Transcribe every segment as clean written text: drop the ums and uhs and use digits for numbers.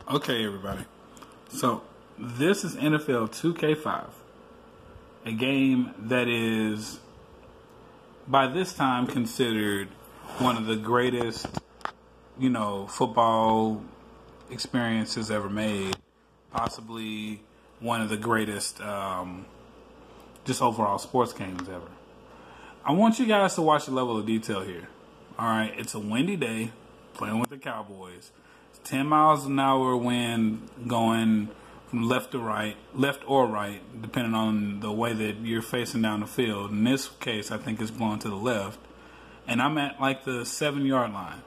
Okay, everybody. So, this is NFL 2K5, a game that is, by this time, considered one of the greatest, football experiences ever made. Possibly one of the greatest, just overall sports games ever. I want you guys to watch the level of detail here. All right, it's a windy day, playing with the Cowboys. 10 miles an hour wind going from left or right, depending on the way that you're facing down the field. In this case, I think it's blowing to the left. And I'm at like the 7-yard line.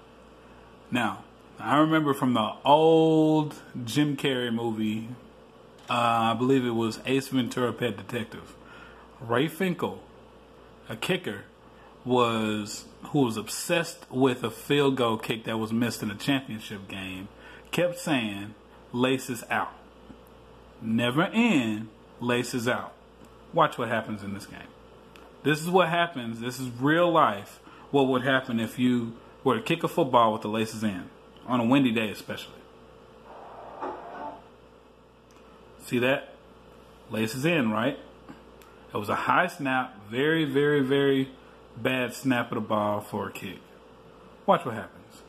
Now, I remember from the old Jim Carrey movie, I believe it was Ace Ventura, Pet Detective. Ray Finkel, a kicker, who was obsessed with a field goal kick that was missed in a championship game, kept saying, "Laces out. Never in, laces out." Watch what happens in this game. This is what happens. This is real life. What would happen if you were to kick a football with the laces in, on a windy day especially. See that? Laces in, right? It was a high snap, very, very, very bad snap of the ball for a kick. Watch what happens.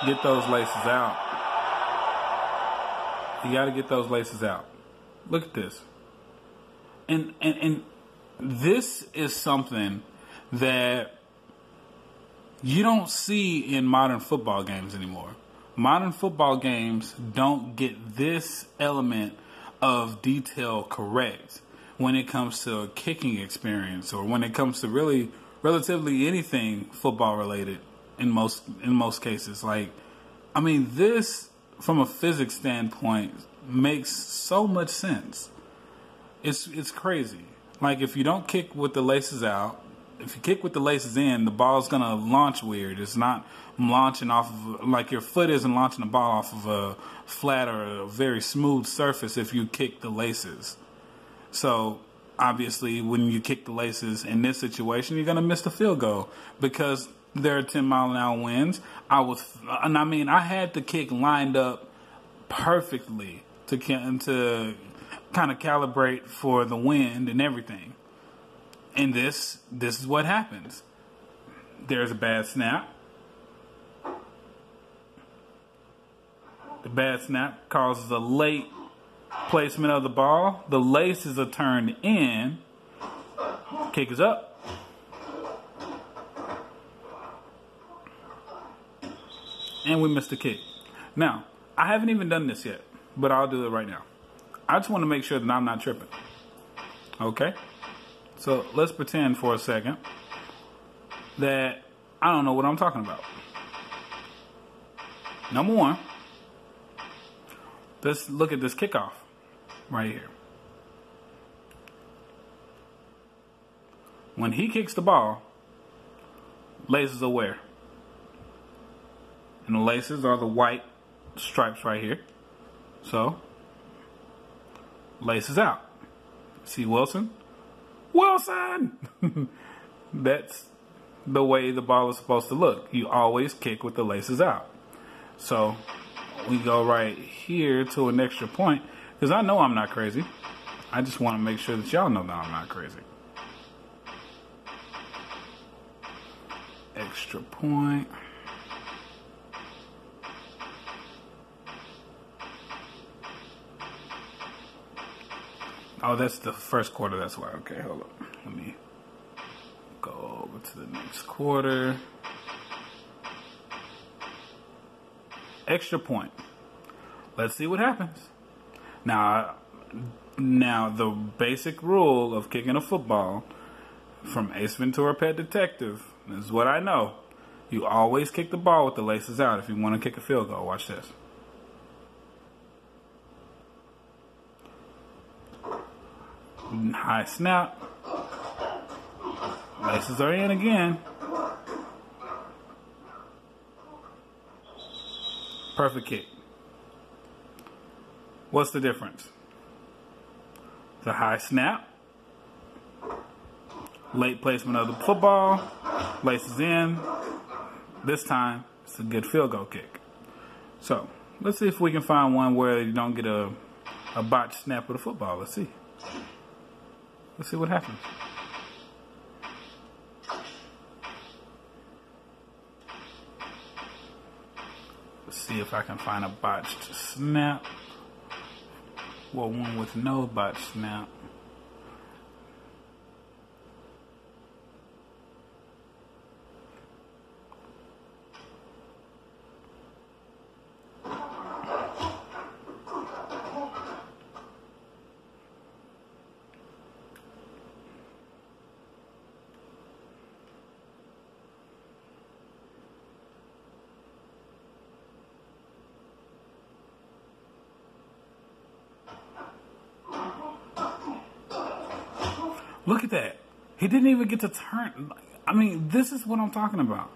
Get those laces out. You got to get those laces out. Look at this. And this is something that you don't see in modern football games anymore. Modern football games don't get this element of detail correct when it comes to a kicking experience, or when it comes to really relatively anything football related in most cases. Like, I mean, this from a physics standpoint makes so much sense. It's crazy. Like, if you don't kick with the laces out, if you kick with the laces in, the ball's gonna launch weird. It's not launching off of, like, your foot isn't launching the ball off of a flat or a very smooth surface if you kick the laces. So obviously, when you kick the laces in this situation, you're gonna miss the field goal because there are 10-mile-an-hour winds. I had the kick lined up perfectly to kind of calibrate for the wind and everything. And this is what happens. There's a bad snap. The bad snap causes a late placement of the ball. The laces are turned in. Kick is up. And we missed the kick. Now, I haven't even done this yet, but I'll do it right now. I just want to make sure that I'm not tripping. Okay? So let's pretend for a second that I don't know what I'm talking about. Number one, let's look at this kickoff right here. When he kicks the ball, laces are where? And the laces are the white stripes right here. So, laces out. See Wilson? Wilson! That's the way the ball is supposed to look. You always kick with the laces out. So, we go right here to an extra point. Because I know I'm not crazy. I just want to make sure that y'all know that I'm not crazy. Extra point. Oh, that's the first quarter, that's why. Okay, hold up. Let me go over to the next quarter. Extra point. Let's see what happens. Now the basic rule of kicking a football from Ace Ventura, Pet Detective, is what I know. You always kick the ball with the laces out if you want to kick a field goal. Watch this. High snap. Laces are in again. Perfect kick. What's the difference? The high snap Late placement of the football, laces in. This time, it's a good field goal kick. So, let's see if we can find one where you don't get a botched snap of the football. Let's see. Let's see what happens. Let's see if I can find a botched snap. Well, one with no botched snap. Look at that. He didn't even get to turn. I mean, this is what I'm talking about.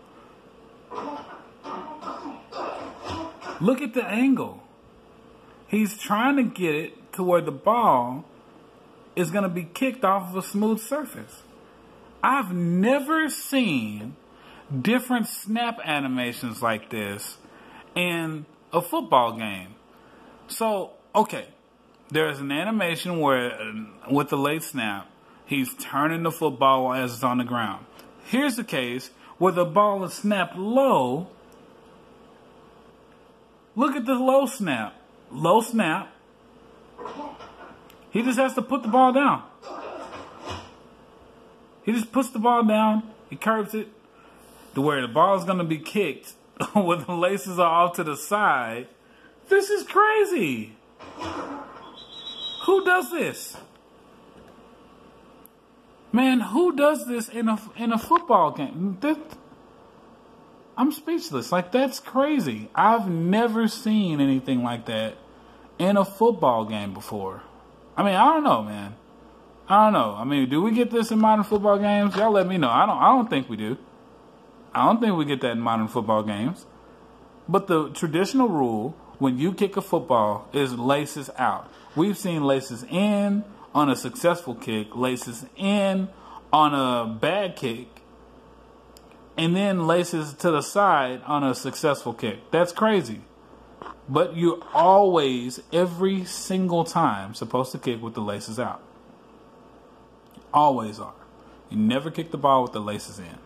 Look at the angle. He's trying to get it to where the ball is going to be kicked off of a smooth surface. I've never seen different snap animations like this in a football game. So, okay, there's an animation where, with the late snap, he's turning the football as it's on the ground. Here's the case where the ball is snapped low. Look at the low snap. Low snap. He just has to put the ball down. He just puts the ball down. He curves it to where the ball is going to be kicked when the laces are off to the side. This is crazy. Who does this? Man, who does this in a football game? I'm speechless. Like, that's crazy. I've never seen anything like that in a football game before. I mean, I don't know, man. I don't know. I mean, do we get this in modern football games? Y'all let me know. I don't think we do. I don't think we get that in modern football games. But the traditional rule when you kick a football is laces out. We've seen laces in on a successful kick, laces in on a bad kick, and then laces to the side on a successful kick. That's crazy. But you're always, every single time, supposed to kick with the laces out. Always are. You never kick the ball with the laces in.